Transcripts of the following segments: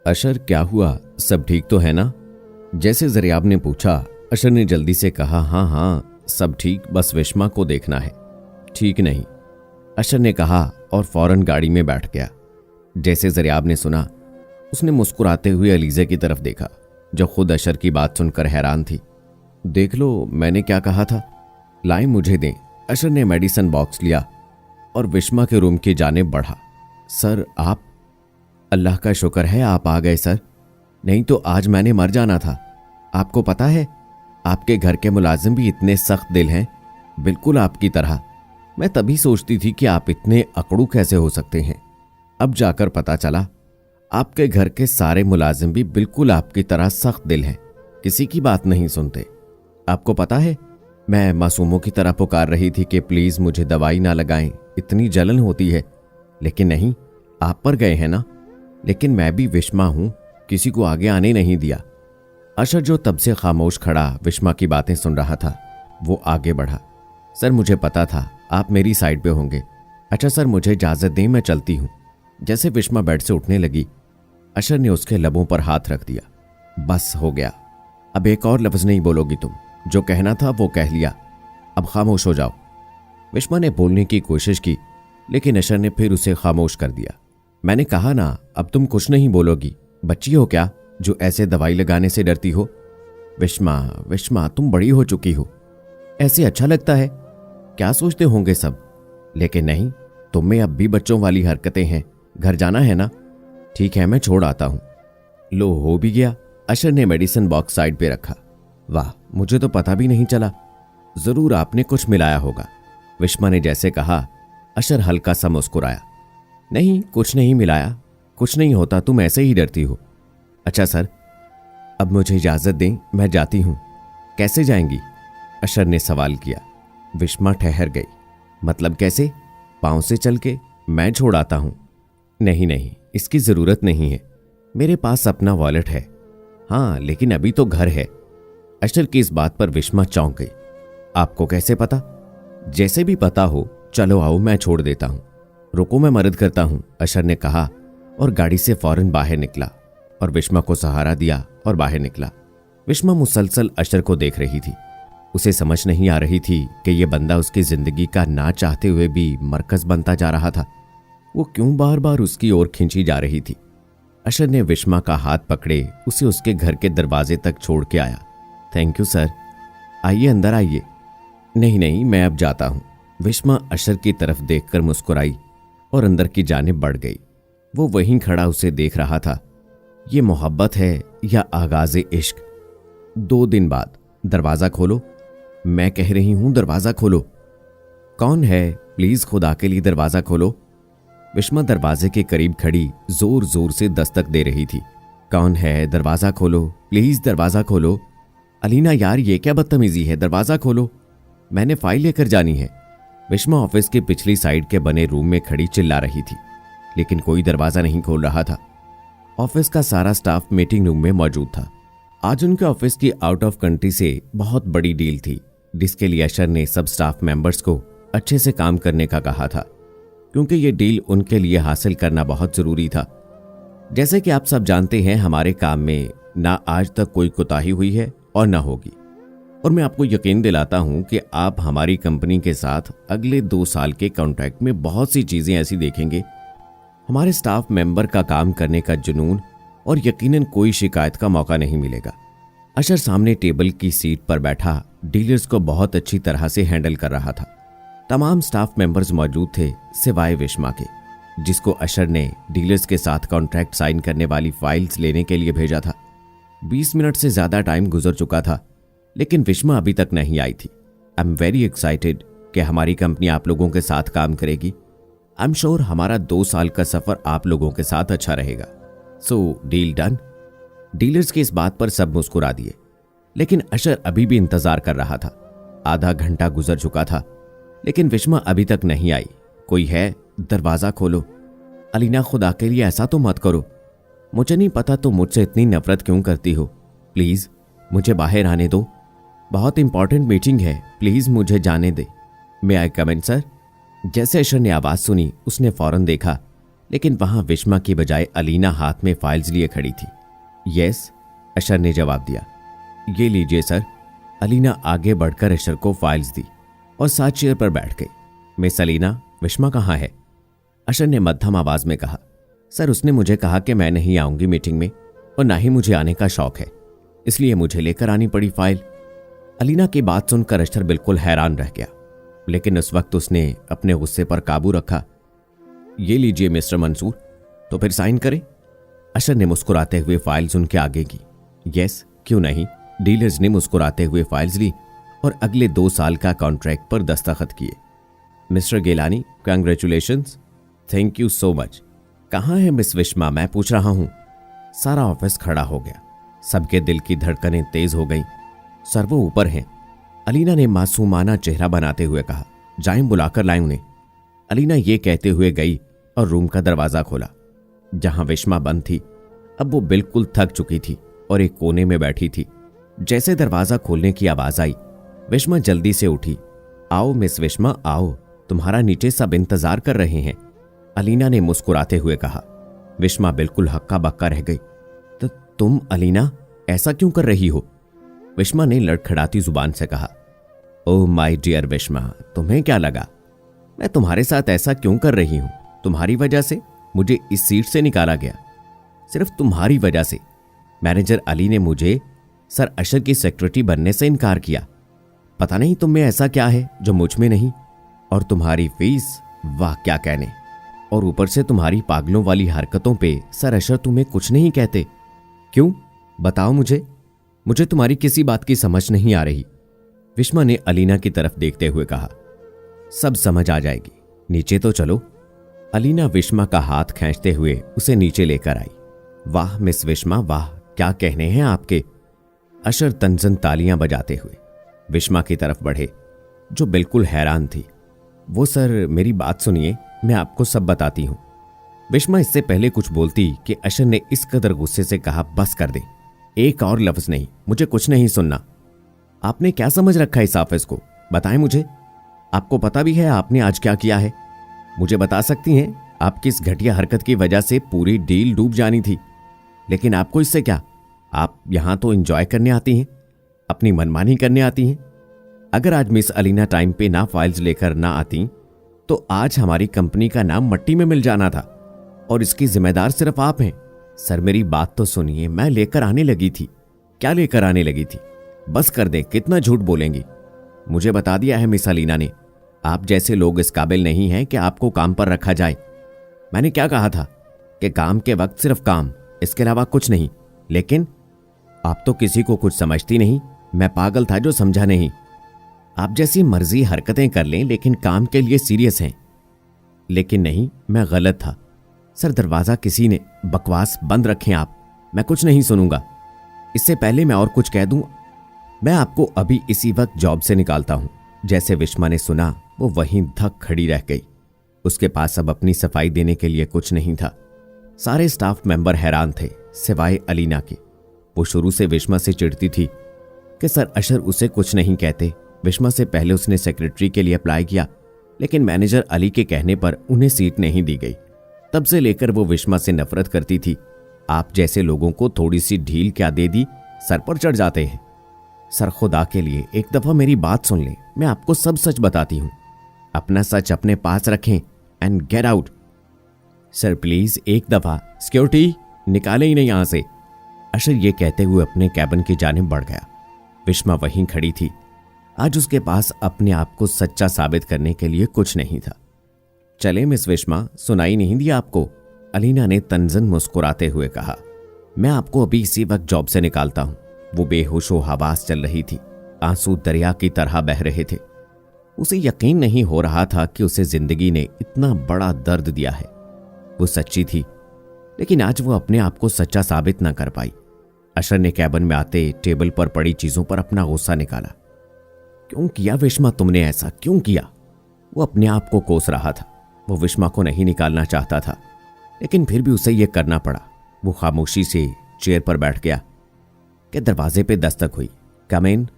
अशर, क्या हुआ? सब ठीक तो है ना? जैसे ज़रियाब ने पूछा, अशर ने जल्दी से कहा, हाँ हाँ सब ठीक, बस विश्मा को देखना है। ठीक नहीं, अशर ने कहा और फौरन गाड़ी में बैठ गया। जैसे ज़रियाब ने सुना, उसने मुस्कुराते हुए अलीज़े की तरफ देखा, जो खुद अशर की बात सुनकर हैरान थी। देख लो, मैंने क्या कहा था, लाएं मुझे दें। अशर ने मेडिसिन बॉक्स लिया और विश्मा के रूम की जानिब बढ़ा। सर आप? अल्लाह का शुक्र है आप आ गए सर, नहीं तो आज मैंने मर जाना था। आपको पता है, आपके घर के मुलाजिम भी इतने सख्त दिल हैं, बिल्कुल आपकी तरह। मैं तभी सोचती थी कि आप इतने अकड़ू कैसे हो सकते हैं। अब जाकर पता चला आपके घर के सारे मुलाजिम भी बिल्कुल आपकी तरह सख्त दिल हैं, किसी की बात नहीं सुनते। आपको पता है, मैं मासूमों की तरह पुकार रही थी कि प्लीज मुझे दवाई ना लगाएं, इतनी जलन होती है, लेकिन नहीं, आप पर गए हैं ना। लेकिन मैं भी विश्मा हूं, किसी को आगे आने नहीं दिया। अशर, जो तब से खामोश खड़ा विश्मा की बातें सुन रहा था, वो आगे बढ़ा। सर मुझे पता था आप मेरी साइड पे होंगे। अच्छा सर, मुझे इजाजत दें, मैं चलती हूं। जैसे विश्मा बेड से उठने लगी, अशर ने उसके लबों पर हाथ रख दिया। बस हो गया, अब एक और लफ्ज नहीं बोलोगी तुम, जो कहना था वो कह लिया, अब खामोश हो जाओ। विश्मा ने बोलने की कोशिश की, लेकिन अशर ने फिर उसे खामोश कर दिया। मैंने कहा ना, अब तुम कुछ नहीं बोलोगी, बच्ची हो क्या जो ऐसे दवाई लगाने से डरती हो? विश्मा, विश्मा तुम बड़ी हो चुकी हो, ऐसे अच्छा लगता है, क्या सोचते होंगे सब। लेकिन नहीं, तुम में अब भी बच्चों वाली हरकतें हैं। घर जाना है ना? ठीक है, मैं छोड़ आता हूं। लो, हो भी गया। अशर ने मेडिसिन बॉक्स साइड पे रखा। वाह, मुझे तो पता भी नहीं चला, जरूर आपने कुछ मिलाया होगा। विश्मा ने जैसे कहा, अशर हल्का सा मुस्कुराया। नहीं, कुछ नहीं मिलाया, कुछ नहीं होता, तुम ऐसे ही डरती हो। अच्छा सर, अब मुझे इजाजत दें, मैं जाती हूं। कैसे जाएंगी? अशर ने सवाल किया। विश्मा ठहर गई। मतलब कैसे? पांव से चल के? मैं छोड़ आता हूं। नहीं नहीं, इसकी जरूरत नहीं है, मेरे पास अपना वॉलेट है। हाँ, लेकिन अभी तो घर है। अशर की इस बात पर विश्मा चौंक गई। आपको कैसे पता? जैसे भी पता हो, चलो आओ, मैं छोड़ देता हूं। रुको, मैं मदद करता हूं, अशर ने कहा और गाड़ी से फौरन बाहर निकला और विश्मा को सहारा दिया और बाहर निकला। विश्मा मुसलसल अशर को देख रही थी। उसे समझ नहीं आ रही थी कि यह बंदा उसकी जिंदगी का ना चाहते हुए भी मरकज बनता जा रहा था। वो क्यों बार बार उसकी ओर खींची जा रही थी। अशर ने विश्मा का हाथ पकड़े उसे उसके घर के दरवाजे तक छोड़ के आया। थैंक यू सर, आइए अंदर आइए। नहीं नहीं, मैं अब जाता हूं। विश्मा अशर की तरफ देखकर मुस्कुराई और अंदर की जानिब बढ़ गई। वो वहीं खड़ा उसे देख रहा था। ये मोहब्बत है या आगाज़े इश्क? 2 दिन बाद। दरवाजा खोलो, मैं कह रही हूं, दरवाजा खोलो। कौन है? प्लीज खुदा के लिए दरवाजा खोलो। विश्मा दरवाजे के करीब खड़ी जोर जोर से दस्तक दे रही थी। कौन है? दरवाजा खोलो, प्लीज दरवाजा खोलो। अलीना यार, ये क्या बदतमीजी है, दरवाजा खोलो, मैंने फाइल लेकर जानी है। विश्मा ऑफिस के पिछली साइड के बने रूम में खड़ी चिल्ला रही थी, लेकिन कोई दरवाजा नहीं खोल रहा था। ऑफिस का सारा स्टाफ मीटिंग रूम में मौजूद था। आज उनके ऑफिस की आउट ऑफ कंट्री से बहुत बड़ी डील थी, जिसके लिए अशर ने सब स्टाफ मेंबर्स को अच्छे से काम करने का कहा था, क्योंकि ये डील उनके लिए हासिल करना बहुत जरूरी था। जैसे कि आप सब जानते हैं, हमारे काम में ना आज तक कोई कोताही हुई है और ना होगी, और मैं आपको यकीन दिलाता हूं कि आप हमारी कंपनी के साथ अगले 2 साल के कॉन्ट्रैक्ट में बहुत सी चीजें ऐसी देखेंगे। हमारे स्टाफ मेंबर का काम करने का जुनून, और यकीनन कोई शिकायत का मौका नहीं मिलेगा। अशर सामने टेबल की सीट पर बैठा डीलर्स को बहुत अच्छी तरह से हैंडल कर रहा था। तमाम स्टाफ मेंबर्स मौजूद थे सिवाय विश्मा के, जिसको अशर ने डीलर्स के साथ कॉन्ट्रैक्ट साइन करने वाली फाइल्स लेने के लिए भेजा था। 20 मिनट से ज्यादा टाइम गुजर चुका था, लेकिन विश्मा अभी तक नहीं आई थी। आई एम वेरी एक्साइटेड कि हमारी कंपनी आप लोगों के साथ काम करेगी। आई एम श्योर हमारा 2 साल का सफर आप लोगों के साथ अच्छा रहेगा। सो डील डन। डीलर्स की इस बात पर सब मुस्कुरा दिए, लेकिन अशर अभी भी इंतजार कर रहा था। आधा घंटा गुजर चुका था, लेकिन विश्मा अभी तक नहीं आई। कोई है? दरवाजा खोलो। अलीना, खुदा के लिए ऐसा तो मत करो। मुझे नहीं पता तुम मुझसे इतनी नफरत क्यों करती हो, प्लीज मुझे बाहर आने दो, बहुत इंपॉर्टेंट मीटिंग है, प्लीज मुझे जाने दे। मे आई कम इन सर? जैसे अशर ने आवाज सुनी, उसने फौरन देखा लेकिन वहां विश्मा की बजाय अलीना हाथ में फाइल्स लिए खड़ी थी। यस, अशर ने जवाब दिया। ये लीजिए सर। अलीना आगे बढ़कर अशर को फाइल्स दी और साथ चेयर पर बैठ गई। मिस अलीना, विश्मा कहाँ है? अशर ने मध्यम आवाज में कहा। सर, उसने मुझे कहा कि मैं नहीं आऊंगी मीटिंग में और ना ही मुझे आने का शौक है, इसलिए मुझे लेकर आनी पड़ी फाइल। अलीना की बात सुनकर अशर बिल्कुल हैरान रह गया, लेकिन उस वक्त उसने अपने गुस्से पर काबू रखा। ये लीजिए मिस्टर मंसूर, तो फिर साइन करें। अशर ने मुस्कुराते हुए फाइल्स उनके आगे की। यस, क्यों नहीं। डीलर्स ने मुस्कुराते हुए फाइल्स ली और अगले 2 साल का कॉन्ट्रैक्ट पर दस्तखत किए। Mister Gilani, congratulations. Thank you so much. कहाँ है मिस विश्मा, मैं पूछ रहा हूं। सारा ऑफिस खड़ा हो गया। सबके दिल की धड़कनें तेज हो गईं। सर, वो ऊपर हैं। अलीना ने मासूमाना चेहरा बनाते हुए कहा। जाएं, बुलाकर लाएं उन्हें। अलीना ये कहते हुए गई और रूम का दरवाजा खोला। जहां विश्मा बंद थी, अब वो बिल्कुल थक चुकी थी और एक कोने में बैठी थी। जैसे दरवाजा खोलने की आवाज आई, विश्मा जल्दी से उठी। आओ मिस विश्मा, आओ, तुम्हारा नीचे सब इंतजार कर रहे हैं, अलीना ने मुस्कुराते हुए कहा। विश्मा बिल्कुल हक्का बक्का रह गई। तो तुम अलीना, ऐसा क्यों कर रही हो? विश्मा ने लड़खड़ाती जुबान से कहा। ओह माय डियर विश्मा, तुम्हें क्या लगा मैं तुम्हारे साथ ऐसा क्यों कर रही हूं? तुम्हारी वजह से मुझे इस सीट से निकाला गया, सिर्फ तुम्हारी वजह से। मैनेजर अली ने मुझे सर अशर की सेक्रेटरी बनने से इनकार किया। पता नहीं तुम में ऐसा क्या है जो मुझ में नहीं। और तुम्हारी फीस, वाह क्या कहने। और ऊपर से तुम्हारी पागलों वाली हरकतों पे सर अशर तुम्हें कुछ नहीं कहते। क्यों, बताओ मुझे तुम्हारी किसी बात की समझ नहीं आ रही। विश्मा ने अलीना की तरफ देखते हुए कहा। सब समझ आ जाएगी, नीचे तो चलो। अलीना विश्मा का हाथ खींचते हुए उसे नीचे लेकर आई। वाह मिस विश्मा, वाह, क्या कहने हैं आपके। अशर तंजन तालियां बजाते हुए विश्मा की तरफ बढ़े, जो बिल्कुल हैरान थी। वो सर, मेरी बात सुनिए, मैं आपको सब बताती हूं। विश्मा इससे पहले कुछ बोलती कि अशर ने इस कदर गुस्से से कहा, बस कर दे, एक और लफ्ज नहीं, मुझे कुछ नहीं सुनना। आपने क्या समझ रखा है इस ऑफिस को, बताएं मुझे। आपको पता भी है आपने आज क्या किया है? मुझे बता सकती हैं? आपकी इस घटिया हरकत की वजह से पूरी डील डूब जानी थी, लेकिन आपको इससे क्या? आप यहां तो एंजॉय करने आती हैं, अपनी मनमानी करने आती हैं। अगर आज मिस अलीना टाइम पे ना फाइल्स लेकर ना आती तो आज हमारी कंपनी का नाम मट्टी में मिल जाना था, और इसकी जिम्मेदार सिर्फ आप हैं। सर, मेरी बात तो सुनिए, मैं लेकर आने लगी थी। क्या लेकर आने लगी थी? बस कर दे, कितना झूठ बोलेंगी। मुझे बता दिया है मिस अलीना ने, आप जैसे लोग इस काबिल नहीं हैं कि आपको काम पर रखा जाए। मैंने क्या कहा था कि काम के वक्त सिर्फ काम, इसके अलावा कुछ नहीं। लेकिन आप तो किसी को कुछ समझती नहीं। मैं पागल था जो समझा नहीं। आप जैसी मर्जी हरकतें कर लें, लेकिन काम के लिए सीरियस हैं। लेकिन नहीं, मैं गलत था। सर, दरवाजा किसी ने, बकवास बंद रखें आप, मैं कुछ नहीं सुनूंगा। इससे पहले मैं और कुछ कह दूं, मैं आपको अभी इसी वक्त जॉब से निकालता हूं। जैसे विश्मा ने सुना, वो वहीं धक खड़ी रह गई। उसके पास अब अपनी सफाई देने के लिए कुछ नहीं था। सारे स्टाफ मेंबर हैरान थे, सिवाय अलीना के। वो शुरू से विश्मा से चिढ़ती थी कि सर अशर उसे कुछ नहीं कहते। विश्मा से पहले उसने सेक्रेटरी के लिए अप्लाई किया, लेकिन मैनेजर अली के कहने पर उन्हें सीट नहीं दी गई। तब से लेकर वो विश्मा से नफरत करती थी। आप जैसे लोगों को थोड़ी सी ढील क्या दे दी, सर पर चढ़ जाते हैं। सर, खुदा के लिए एक दफा मेरी बात सुन लें, मैं आपको सब सच बताती हूं। अपना सच अपने पास रखें and gate out. Sir please, एक दफा। सिक्योरिटी, निकाले ही नहीं यहां से। अशर ये कहते हुए अपने कैबिन की जानिब बढ़ गया। विश्मा वहीं खड़ी थी। आज उसके पास अपने आप को सच्चा साबित करने के लिए कुछ नहीं था। चले मिस विश्मा, सुनाई नहीं दिया आपको? अलीना ने तंजन मुस्कुराते हुए कहा। मैं आपको अभी इसी वक्त जॉब से निकालता हूं। वो बेहोशो हवास चल रही थी, आंसू दरिया की तरह बह रहे थे। उसे यकीन नहीं हो रहा था कि उसे जिंदगी ने इतना बड़ा दर्द दिया है। वो सच्ची थी, लेकिन आज वो अपने आप को सच्चा साबित न कर पाई। अशर ने कैबिन में आते टेबल पर पड़ी चीजों पर अपना गुस्सा निकाला। क्यों किया विश्मा तुमने ऐसा, क्यों किया? वो अपने आप को कोस रहा था। वो विश्मा को नहीं निकालना चाहता था, लेकिन फिर भी उसे यह करना पड़ा। वो खामोशी से चेयर पर बैठ गया कि दरवाजे पे दस्तक हुई। कम इन।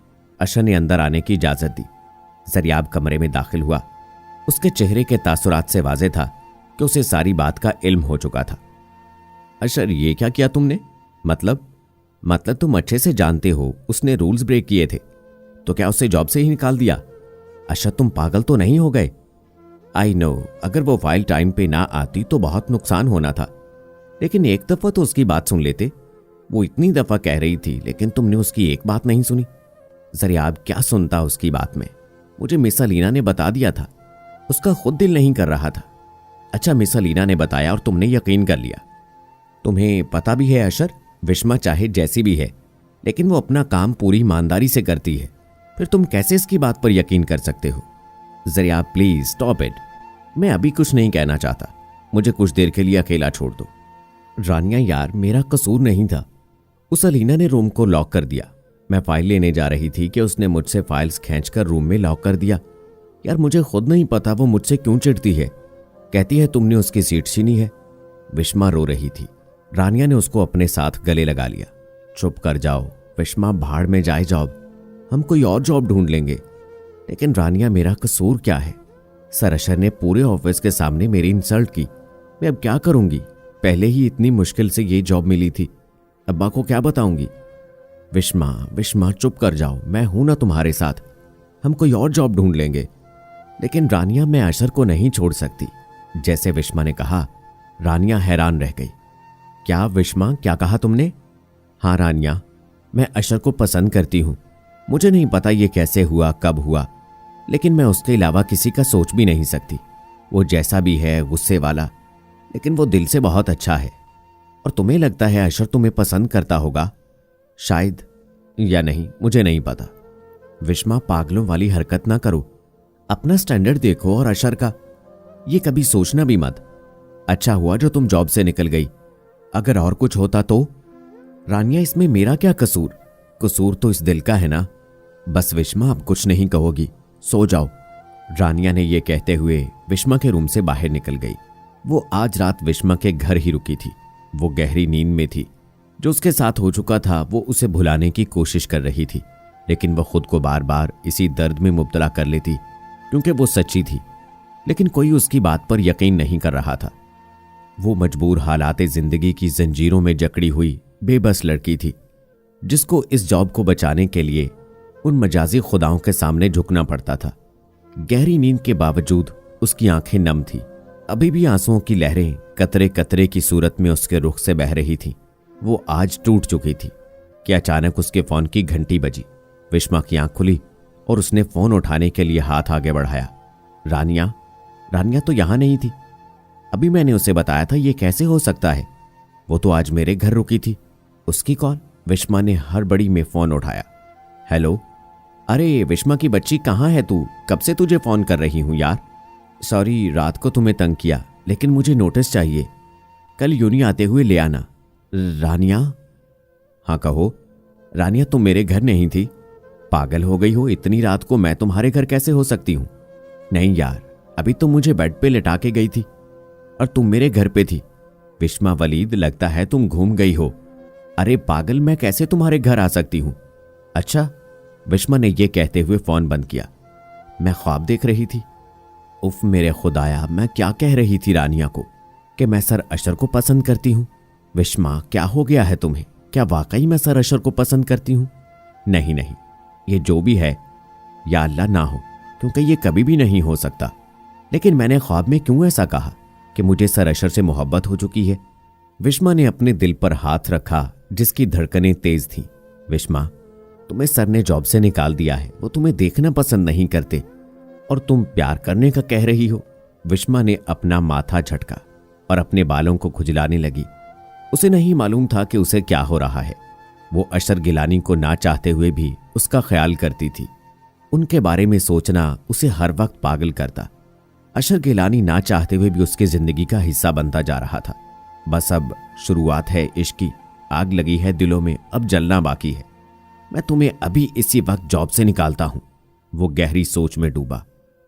अशर ने अंदर आने की इजाजत दी। जरियाब कमरे में दाखिल हुआ। उसके चेहरे के तासुरात से वाज़ेह था कि उसे सारी बात का इल्म हो चुका था। अशर, ये क्या किया तुमने? मतलब तुम अच्छे से जानते हो उसने रूल्स ब्रेक किए थे, तो क्या उसे जॉब से ही निकाल दिया? अशर, तुम पागल तो नहीं हो गए? आई नो, अगर वो फाइल टाइम पे ना आती तो बहुत नुकसान होना था, लेकिन एक दफा तो उसकी बात सुन लेते। वो इतनी दफा कह रही थी लेकिन तुमने उसकी एक बात नहीं सुनी। जरा आप क्या सुनता उसकी बात में? मुझे मिस अलीना ने बता दिया था, उसका खुद दिल नहीं कर रहा था। अच्छा, मिस अलीना ने बताया और तुमने यकीन कर लिया? तुम्हें पता भी है अशर, विश्मा चाहे जैसी भी है लेकिन वो अपना काम पूरी ईमानदारी से करती है, फिर तुम कैसे इसकी बात पर यकीन कर सकते हो? जरा आप प्लीज स्टॉप इट। मैं अभी कुछ नहीं कहना चाहता, मुझे कुछ देर के लिए अकेला छोड़ दो। रानिया, यार मेरा कसूर नहीं था। उस अलीना ने रूम को लॉक कर दिया। मैं फाइल लेने जा रही थी कि उसने मुझसे फाइल्स खींचकर रूम में लॉक कर दिया। यार मुझे खुद नहीं पता वो मुझसे क्यों चिढ़ती है, कहती है तुमने उसकी सीट छीनी है। विश्मा रो रही थी। रानिया ने उसको अपने साथ गले लगा लिया। चुप कर जाओ विश्मा, भाड़ में जाए जॉब, हम कोई और जॉब ढूंढ लेंगे। लेकिन रानिया, मेरा कसूर क्या है? सर अशर ने पूरे ऑफिस के सामने मेरी इंसल्ट की। मैं अब क्या करूंगी? पहले ही इतनी मुश्किल से ये जॉब मिली थी, अब्बा को क्या बताऊंगी? विश्मा चुप कर जाओ, मैं हूं ना तुम्हारे साथ, हम कोई और जॉब ढूंढ लेंगे। लेकिन रानिया, मैं अशर को नहीं छोड़ सकती। जैसे विश्मा ने कहा, रानिया हैरान रह गई। क्या विश्मा, क्या कहा तुमने? हाँ रानिया, मैं अशर को पसंद करती हूं। मुझे नहीं पता ये कैसे हुआ, कब हुआ, लेकिन मैं उसके अलावा किसी का सोच भी नहीं सकती। वो जैसा भी है, गुस्से वाला, लेकिन वो दिल से बहुत अच्छा है। और तुम्हें लगता है अशर तुम्हें पसंद करता होगा? शायद, या नहीं, मुझे नहीं पता। विश्मा, पागलों वाली हरकत ना करो, अपना स्टैंडर्ड देखो और अशर का ये कभी सोचना भी मत। अच्छा हुआ जो तुम जॉब से निकल गई, अगर और कुछ होता तो? रानिया, इसमें मेरा क्या कसूर? कसूर तो इस दिल का है ना। बस विश्मा, अब कुछ नहीं कहोगी, सो जाओ। रानिया ने यह कहते हुए विश्मा के रूम से बाहर निकल गई। वो आज रात विश्मा के घर ही रुकी थी। वो गहरी नींद में थी। जो उसके साथ हो चुका था वो उसे भुलाने की कोशिश कर रही थी, लेकिन वह खुद को बार बार इसी दर्द में मुब्तला कर लेती, क्योंकि वो सच्ची थी, लेकिन कोई उसकी बात पर यकीन नहीं कर रहा था। वो मजबूर हालात जिंदगी की जंजीरों में जकड़ी हुई बेबस लड़की थी, जिसको इस जॉब को बचाने के लिए उन मजाजी खुदाओं के सामने झुकना पड़ता था। गहरी नींद के बावजूद उसकी आंखें नम थी। अभी भी आंसुओं की लहरें कतरे कतरे की सूरत में उसके रुख से बह रही थी। वो आज टूट चुकी थी कि अचानक उसके फोन की घंटी बजी। विश्मा की आंख खुली और उसने फोन उठाने के लिए हाथ आगे बढ़ाया। रानिया तो यहां नहीं थी। अभी मैंने उसे बताया था, ये कैसे हो सकता है? वो तो आज मेरे घर रुकी थी। उसकी कॉल? विश्मा ने हड़बड़ी में फोन उठाया। हेलो, अरे विश्मा की बच्ची, कहाँ है तू? कब से तुझे फोन कर रही हूं यार। सॉरी, रात को तुम्हें तंग किया, लेकिन मुझे नोटिस चाहिए, कल यूनी आते हुए ले आना। रानिया? हाँ कहो। रानिया, तुम मेरे घर नहीं थी? पागल हो गई हो, इतनी रात को मैं तुम्हारे घर कैसे हो सकती हूं? नहीं यार, अभी तुम मुझे बेड पे लिटा के गई थी और तुम मेरे घर पे थी। विश्मा वलीद, लगता है तुम घूम गई हो। अरे पागल, मैं कैसे तुम्हारे घर आ सकती हूं? अच्छा। विश्मा ने यह कहते हुए फोन बंद किया। मैं ख्वाब देख रही थी। उफ मेरे खुदाया, मैं क्या कह रही थी रानिया को कि मैं सर अशर को पसंद करती हूं। विश्मा, क्या हो गया है तुम्हें? क्या वाकई मैं सर अशर को पसंद करती हूं? नहीं, ये जो भी है, या अल्लाह ना हो, क्योंकि ये कभी भी नहीं हो सकता। लेकिन मैंने ख्वाब में क्यों ऐसा कहा कि मुझे सर अशर से मोहब्बत हो चुकी है? विश्मा ने अपने दिल पर हाथ रखा जिसकी धड़कनें तेज थीं। विश्मा, तुम्हें सर ने जॉब से निकाल दिया है, वो तुम्हें देखना पसंद नहीं करते और तुम प्यार करने का कह रही हो। विश्मा ने अपना माथा झटका और अपने बालों को खुजलाने लगी। उसे नहीं मालूम था कि उसे क्या हो रहा है। वो अशर गिलानी को ना चाहते हुए भी उसका ख्याल करती थी। उनके बारे में सोचना उसे हर वक्त पागल करता। अशर गिलानी ना चाहते हुए भी उसकी जिंदगी का हिस्सा बनता जा रहा था। बस अब शुरुआत है इश्क की, आग लगी है दिलों में, अब जलना बाकी है। मैं तुम्हें अभी इसी वक्त जॉब से निकालता हूं। वो गहरी सोच में डूबा।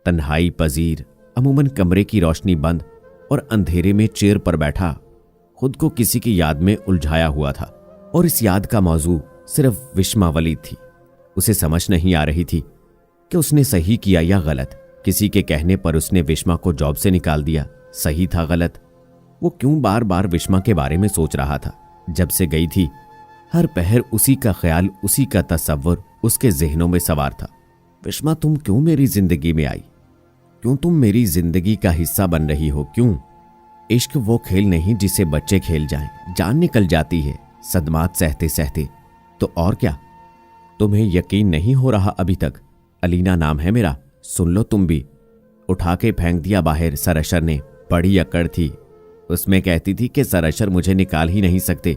तन्हाई पजीर, अमूमन कमरे की रोशनी बंद और अंधेरे में चेयर पर बैठा खुद को किसी की याद में उलझाया हुआ था, और इस याद का मौजू सिर्फ विश्मा वलीद थी। उसे समझ नहीं आ रही थी कि उसने सही किया या गलत। किसी के कहने पर उसने विश्मा को जॉब से निकाल दिया, सही था गलत? वो क्यों बार बार विश्मा के बारे में सोच रहा था? जब से गई थी हर पहर उसी का ख्याल, उसी का तस्वुर उसके जहनों में सवार था। विश्मा, तुम क्यों मेरी जिंदगी में आई? क्यों तुम मेरी जिंदगी का हिस्सा बन रही हो? क्यों? इश्क वो खेल नहीं जिसे बच्चे खेल जाएं, जान निकल जाती है सदमात सहते सहते। तो और क्या? तुम्हें यकीन नहीं हो रहा अभी तक? अलीना नाम है मेरा, सुन लो तुम भी। उठा के फेंक दिया बाहर सर अशर ने। बड़ी अकड़ थी उसमें, कहती थी कि सर अशर मुझे निकाल ही नहीं सकते,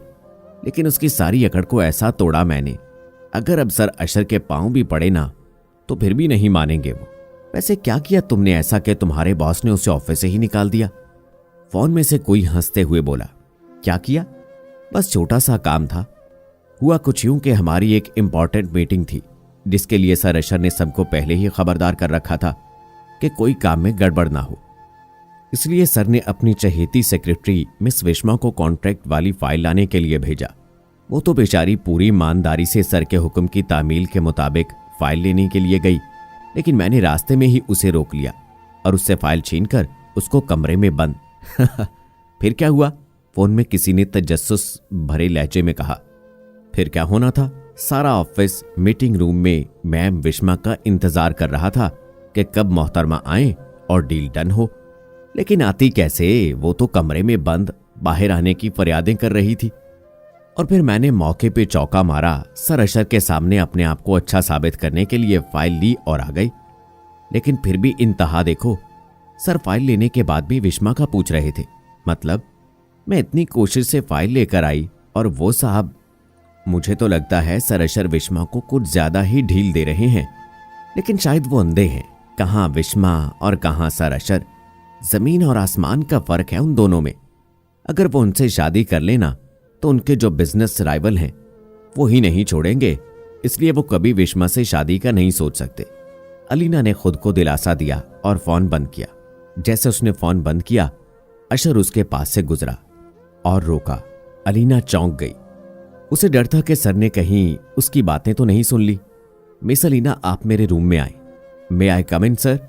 लेकिन उसकी सारी अकड़ को ऐसा तोड़ा मैंने। अगर अब सर अशर के पांव भी पड़े ना तो फिर भी नहीं मानेंगे वो। वैसे क्या किया तुमने ऐसा कि तुम्हारे बॉस ने उसे ऑफिस से ही निकाल दिया? फोन में से कोई हंसते हुए बोला। क्या किया? बस छोटा सा काम था। हुआ कुछ यूं कि हमारी एक इंपॉर्टेंट मीटिंग थी जिसके लिए सर अशर ने सबको पहले ही खबरदार कर रखा था कि कोई काम में गड़बड़ ना हो। इसलिए सर ने अपनी चहेती सेक्रेटरी मिस विश्मा को कॉन्ट्रैक्ट वाली फाइल लाने के लिए भेजा। वो तो बेचारी पूरी ईमानदारी से सर के हुक्म की तामील के मुताबिक फाइल लेने के लिए गई, लेकिन मैंने रास्ते में ही उसे रोक लिया और उससे फाइल छीनकर उसको कमरे में बंद। फिर क्या हुआ? फोन में किसी ने तजस्सुस भरे लहजे में कहा। फिर क्या होना था? सारा ऑफिस मीटिंग रूम में मैम विश्मा का इंतजार कर रहा था कि कब मोहतरमा आए और डील डन हो। लेकिन आती कैसे? वो तो कमरे में बंद बाहर आने की फरियादें कर रही थी। और फिर मैंने मौके पे चौका मारा, सर अशर के सामने अपने आप को अच्छा साबित करने के लिए फाइल ली और आ गई। लेकिन फिर भी इंतहा देखो, सर फाइल लेने के बाद भी विश्मा का पूछ रहे थे। मतलब मैं इतनी कोशिश से फाइल लेकर आई और वो साहब। मुझे तो लगता है सर अशर विश्मा को कुछ ज्यादा ही ढील दे रहे हैं, लेकिन शायद वो अंधे हैं। कहां विश्मा और कहां सर अशर, जमीन और आसमान का फर्क है उन दोनों में। अगर वो उनसे शादी कर लेना तो उनके जो बिजनेस राइवल हैं वो ही नहीं छोड़ेंगे, इसलिए वो कभी विश्मा से शादी का नहीं सोच सकते। अलीना ने खुद को दिलासा दिया और फोन बंद किया। जैसे उसने फोन बंद किया, अशर उसके पास से गुजरा और रोका। अलीना चौंक गई। उसे डर था कि सर ने कहीं उसकी बातें तो नहीं सुन ली। मिस अलीना, आप मेरे रूम में आए। मे आई कम इन सर?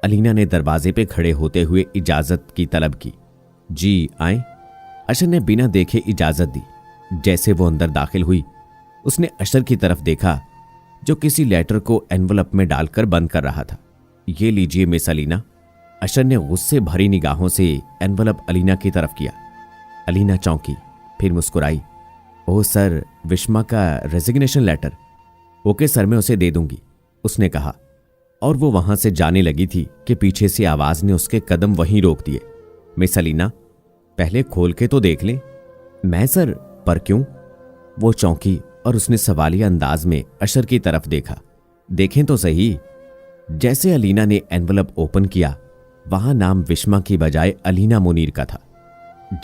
अलीना ने दरवाजे पे खड़े होते हुए इजाजत की तलब की। जी आए। अशर ने बिना देखे इजाजत दी। जैसे वो अंदर दाखिल हुई, उसने अशर की तरफ देखा जो किसी लेटर को एनवलप में डालकर बंद कर रहा था। ये लीजिए मिस अलीना। अशर ने गुस्से भरी निगाहों से एनवलप अलीना की तरफ किया। अलीना चौंकी, फिर मुस्कुराई। ओह सर, विश्मा का रेजिग्नेशन लेटर। ओके सर, मैं उसे दे दूंगी, उसने कहा। और वो वहां से जाने लगी थी कि पीछे से आवाज ने उसके कदम वहीं रोक दिए। मिस अलीना, पहले खोल के तो देख ले। मैं सर, पर क्यों? वो चौंकी और उसने सवालिया अंदाज में अशर की तरफ देखा। देखें तो सही। जैसे अलीना ने एनवलप ओपन किया, वहां नाम विश्मा की बजाय अलीना मुनीर का था।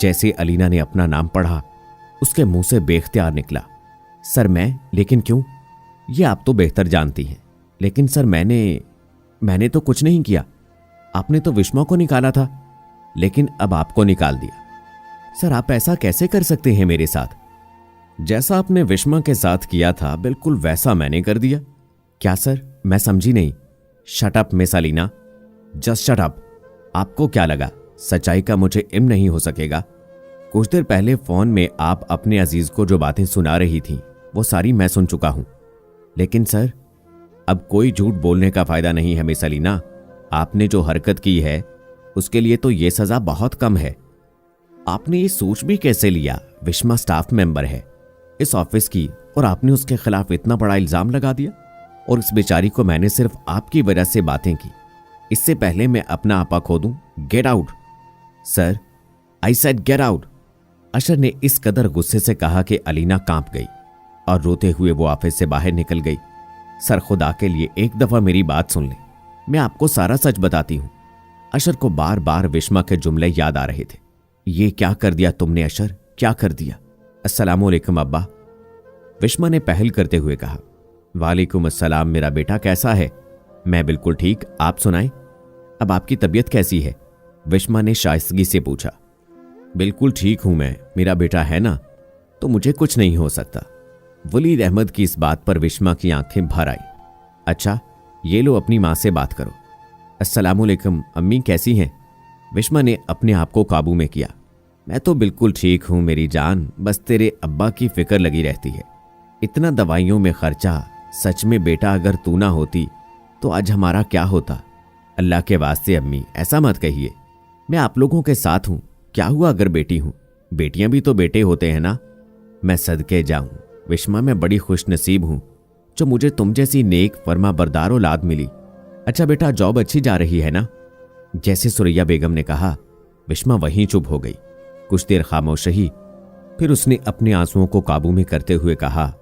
जैसे अलीना ने अपना नाम पढ़ा, उसके मुंह से बेख्तियार निकला, सर मैं? लेकिन क्यों? ये आप तो बेहतर जानती हैं। लेकिन सर मैंने तो कुछ नहीं किया। आपने तो विश्मा को निकाला था, लेकिन अब आपको निकाल दिया। सर आप ऐसा कैसे कर सकते हैं मेरे साथ? जैसा आपने विश्मा के साथ किया था बिल्कुल वैसा मैंने कर दिया। क्या सर? मैं समझी नहीं। Shut up miss Alina, just shut up. आपको क्या लगा सच्चाई का मुझे इल्म नहीं हो सकेगा? कुछ देर पहले फोन में आप अपने अजीज को जो बातें सुना रही थी वो सारी मैं सुन चुका हूं। लेकिन सर, अब कोई झूठ बोलने का फायदा नहीं है मिस अलीना। आपने जो हरकत की है उसके लिए तो ये सजा बहुत कम है। आपने ये सोच भी कैसे लिया? विश्मा स्टाफ मेंबर है इस ऑफिस की और आपने उसके खिलाफ इतना बड़ा इल्जाम लगा दिया। और इस बेचारी को मैंने सिर्फ आपकी वजह से बातें की। इससे पहले मैं अपना आपा खो दूं। Get out. Sir, I said get out. अशर ने इस कदर गुस्से से कहा कि अलीना कांप गई और रोते हुए वो ऑफिस से बाहर निकल गई। सर, खुदा के लिए एक दफा मेरी बात सुन ले, मैं आपको सारा सच बताती हूं। अशर को बार बार विश्मा के जुमले याद आ रहे थे। ये क्या कर दिया तुमने अशर, क्या कर दिया? अस्सलामुअलैकुम अब्बा, विश्मा ने पहल करते हुए कहा। वालेकुम अस्सलाम मेरा बेटा, कैसा है? मैं बिल्कुल ठीक, आप सुनाएं। अब आपकी तबीयत कैसी है? विश्मा ने शाइस्तगी से पूछा। बिल्कुल ठीक हूं मैं, मेरा बेटा है ना, तो मुझे कुछ नहीं हो सकता। वलीद अहमद की इस बात पर विश्मा की आंखें भर आई। अच्छा, ये लो अपनी मां से बात करो। अस्सलामुअलैकुम अम्मी, कैसी हैं? विश्मा ने अपने आप को काबू में किया। मैं तो बिल्कुल ठीक हूं मेरी जान, बस तेरे अब्बा की फिक्र लगी रहती है। इतना दवाइयों में खर्चा, सच में बेटा अगर तू ना होती तो आज हमारा क्या होता। अल्लाह के वास्ते अम्मी ऐसा मत कहिए, मैं आप लोगों के साथ हूं। क्या हुआ अगर बेटी हूं, बेटियां भी तो बेटे होते हैं ना। मैं सदके जाऊं विश्मा, मैं बड़ी खुश नसीब हूं जो मुझे तुम जैसी नेक फरमा बरदार औलाद मिली। अच्छा बेटा जॉब अच्छी जा रही है ना? जैसे सुरैया बेगम ने कहा, विश्मा वहीं चुप हो गई। कुछ देर खामोश रही, फिर उसने अपने आंसुओं को काबू में करते हुए कहा,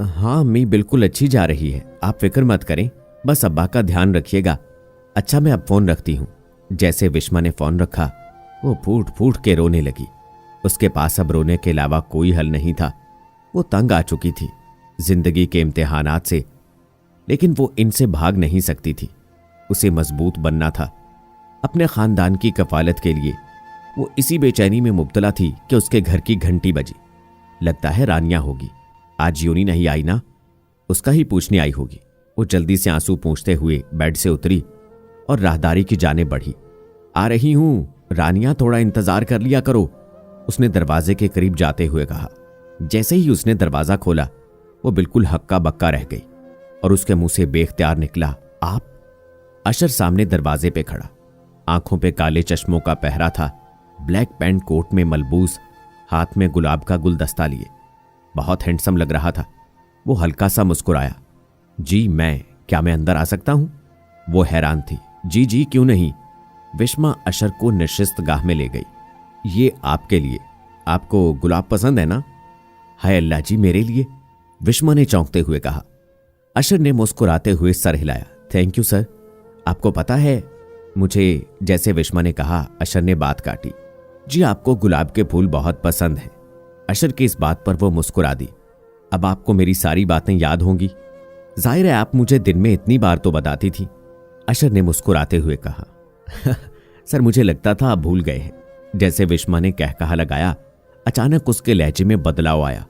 हाँ अम्मी बिल्कुल अच्छी जा रही है, आप फिक्र मत करें, बस अब्बा का ध्यान रखिएगा। अच्छा मैं अब फोन रखती हूं। जैसे विश्मा ने फोन रखा वो फूट फूट के रोने लगी। उसके पास अब रोने के अलावा कोई हल नहीं था। वो तंग आ चुकी थी जिंदगी के इम्तिहानात से, लेकिन वो इनसे भाग नहीं सकती थी। उसे मजबूत बनना था अपने खानदान की कफालत के लिए। वो इसी बेचैनी में मुब्तला थी कि उसके घर की घंटी बजी। लगता है रानिया होगी, आज यूनी नहीं आई ना, उसका ही पूछने आई होगी। वो जल्दी से आंसू पूंछते हुए बेड से उतरी और राहदारी की जाने बढ़ी। आ रही हूं रानिया, थोड़ा इंतजार कर लिया करो, उसने दरवाजे के करीब जाते हुए कहा। जैसे ही उसने दरवाजा खोला वो बिल्कुल हक्का बक्का रह गई और उसके मुंह से बेख्तियार निकला, आप? अशर सामने दरवाजे पे खड़ा, आंखों पे काले चश्मों का पहरा था, ब्लैक पैंट कोट में मलबूस, हाथ में गुलाब का गुलदस्ता लिए। बहुत हैंडसम लग रहा था। वो हल्का सा मुस्कुराया, जी क्या मैं अंदर आ सकता हूं? वो हैरान थी। जी जी क्यों नहीं। विश्मा अशर को निशिस्त गाह में ले गई। ये आपके लिए, आपको गुलाब पसंद है ना? हाय अल्लाह जी, मेरे लिए? विश्मा ने चौंकते हुए कहा। अशर ने मुस्कुराते हुए सर हिलाया, थैंक यू सर। आपको पता है मुझे, जैसे विश्मा ने कहा, अशर ने बात काटी, जी आपको गुलाब के फूल बहुत पसंद हैं। अशर की इस बात पर वो मुस्कुरा दी। अब आपको मेरी सारी बातें याद होंगी। जाहिर है आप मुझे दिन में इतनी बार तो बताती थी। अशर ने मुस्कुराते हुए कहा, सर मुझे लगता था आप भूल गए हैं। जैसे विश्मा ने कहकहा लगाया, अचानक उसके लहजे में बदलाव आया।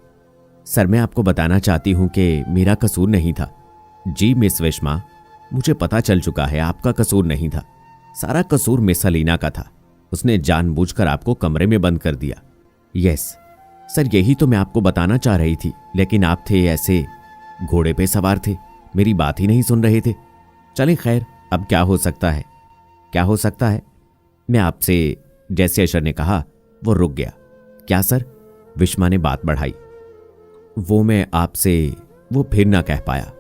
सर मैं आपको बताना चाहती हूं कि मेरा कसूर नहीं था। जी मिस विश्मा, मुझे पता चल चुका है आपका कसूर नहीं था, सारा कसूर मिस अलीना का था। उसने जानबूझकर आपको कमरे में बंद कर दिया। यस सर, यही तो मैं आपको बताना चाह रही थी, लेकिन आप थे ऐसे, घोड़े पे सवार थे, मेरी बात ही नहीं सुन रहे थे। चलें खैर, अब क्या हो सकता है? क्या हो सकता है? मैं आपसे, जैसे अशर ने कहा, वो रुक गया। क्या सर? विश्मा ने बात बढ़ाई। वो मैं आपसे, वो फिर ना कह पाया।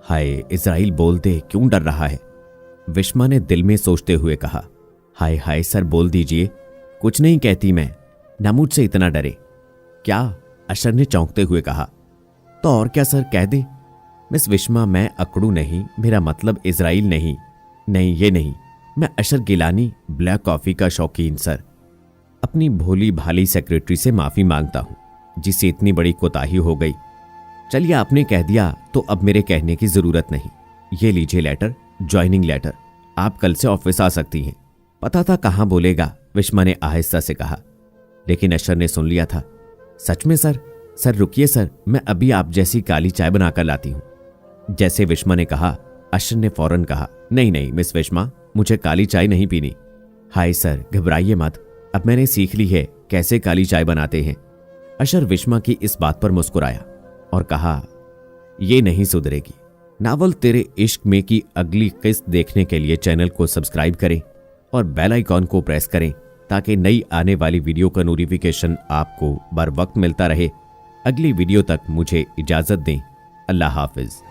हाय इज़राइल बोल दे, क्यों डर रहा है? विश्मा ने दिल में सोचते हुए कहा। हाय हाय सर बोल दीजिए। कुछ नहीं कहती मैं, ना मुझसे इतना डरे। क्या? अशर ने चौंकते हुए कहा। तो और क्या सर, कह दे। मिस विश्मा मैं अकड़ू नहीं, मेरा मतलब इज़राइल नहीं। नहीं ये नहीं, मैं अशर गिलानी, ब्लैक कॉफी का शौकीन सर। अपनी भोली भाली सेक्रेटरी से माफी मांगता हूं जिससे इतनी बड़ी कोताही हो गई। चलिए आपने कह दिया तो अब मेरे कहने की जरूरत नहीं। ये लीजिए लेटर, ज्वाइनिंग लेटर। आप कल से ऑफिस आ सकती हैं। पता था कहां बोलेगा, विश्मा ने आहिस्ता से कहा, लेकिन अशर ने सुन लिया था। सच में सर? सर रुकिए सर, मैं अभी आप जैसी काली चाय बनाकर लाती हूं। जैसे विश्मा ने कहा, अशर ने फौरन कहा, नहीं नहीं मिस विश्मा, मुझे काली चाय नहीं पीनी। हाय सर घबराइए मत, अब मैंने सीख ली है कैसे काली चाय बनाते हैं। अशर विश्मा की इस बात पर मुस्कुराया और कहा, ये नहीं सुधरेगी। नावल तेरे इश्क में की अगली किस्त देखने के लिए चैनल को सब्सक्राइब करें और बेल आइकॉन को प्रेस करें ताकि नई आने वाली वीडियो का नोटिफिकेशन आपको बर वक्त मिलता रहे। अगली वीडियो तक मुझे इजाजत दें। अल्लाह हाफिज।